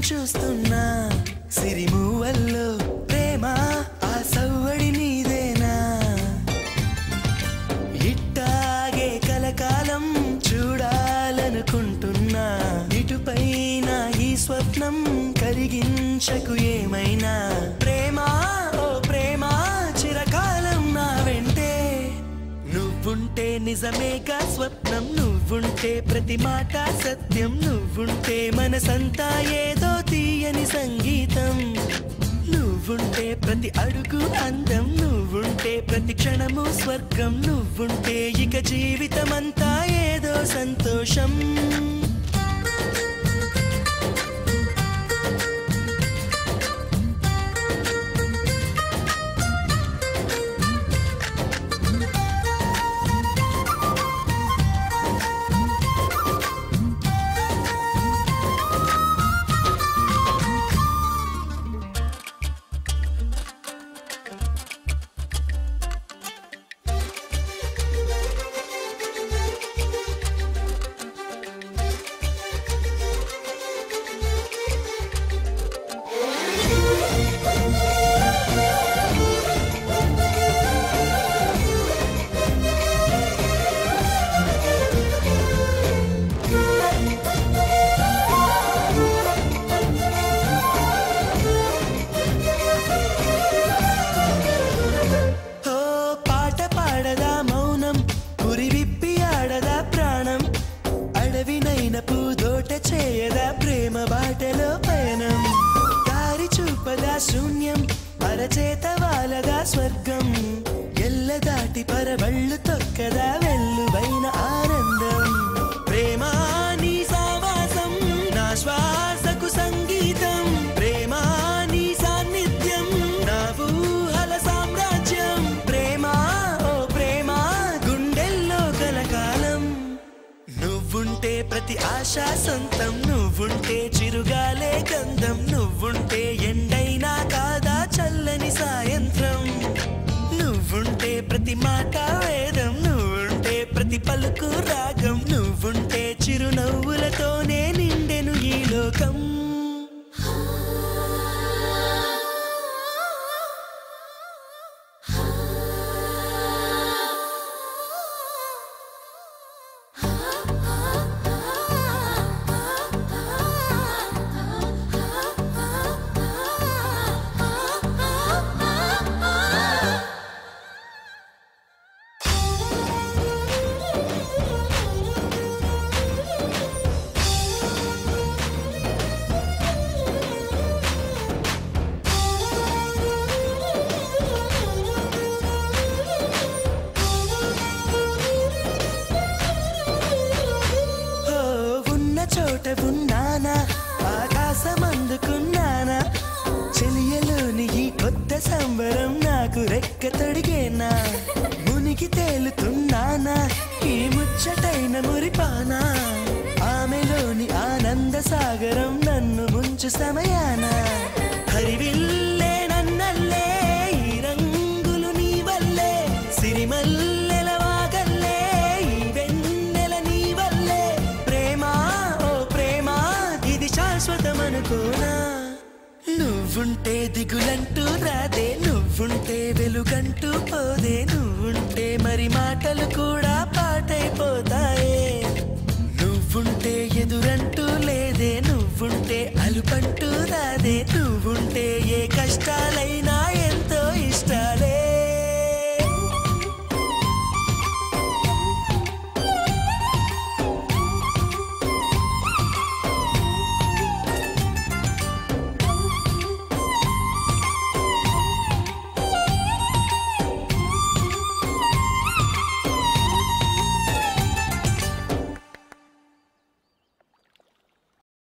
చూస్తున్నా సిరిమూవల్లో ప్రేమ ఆ సవ్వడి నీదేనా ఇట్టాగే కలకాలం చూడాలనుకుంటున్నా ఇటుపైన ఈ స్వప్నం కలిగించకు ఏమైనా ప్రేమ ఓ ప్రేమ చిరకాలం నా వెంటే నువ్వుంటే నిజమేగా స్వప్నం నువ్వుంటే ప్రతి మాట సత్యం నువ్వుంటే మనసంతా ఏదో తీయని సంగీతం నువ్వుంటే ప్రతి అడుగు అందం నువ్వుంటే ప్రతి క్షణము స్వర్గం నువ్వుంటే ఇక జీవితమంతా ఏదో సంతోషం చేయదా ప్రేమ బాటలో పయనం దారి చూపదా శూన్యం అరచేత వాలదా స్వర్గం ఎల్ల దాటి పరవళ్ళు తొక్కదా వెల్లువైన ఆనందం ప్రేమ నీ సావాసం నా శ్వాసకు సంగీతం ప్రేమ నీ సాన్నిధ్యం నా ఊహల సామ్రాజ్యం ప్రేమ ఓ ప్రేమ గుండెల్లో కలకాలం నువ్వుంటే ప్రతి ఆశ సొంతం నువ్వుంటే చిరుగాలే గంధం నువ్వుంటే ఎండైనా కాదా చల్లని సాయంత్రం నువ్వుంటే ప్రతి మాట వేదం నువ్వుంటే ప్రతి పలుకు రాగం నువ్వుంటే చిరునవ్వులతోనే నిండెను ఈ లోకం చోట ఉన్నానా ఆకాశం అందుకున్నానా చెలియలోని ఈ కొత్త సంబరం నాకు రెక్క తొడిగేనా మునిగి తేలుతున్నానా ఈ ముచ్చటైన మురిపానా ఆమెలోని ఆనంద సాగరం నన్ను ముంచు సమయాన హరివిల్లే నన్నల్లే ఈ రంగులు నీ వల్లే సిరిమల్లెల వాగల్లే ఈ వెన్నెల నీ వల్లే ప్రేమ శాశ్వతమనుకోనా నువ్వుంటే దిగులంటూ రాదే నువ్వుంటే వెలుగంటూ పోదే నువ్వుంటే మరి మాటలు కూడా పాటైపోతాయే నువ్వుంటే ఎదురంటూ లేదే నువ్వుంటే అలుపంటూ రాదే నువ్వుంటే ఏ కష్టాలైనా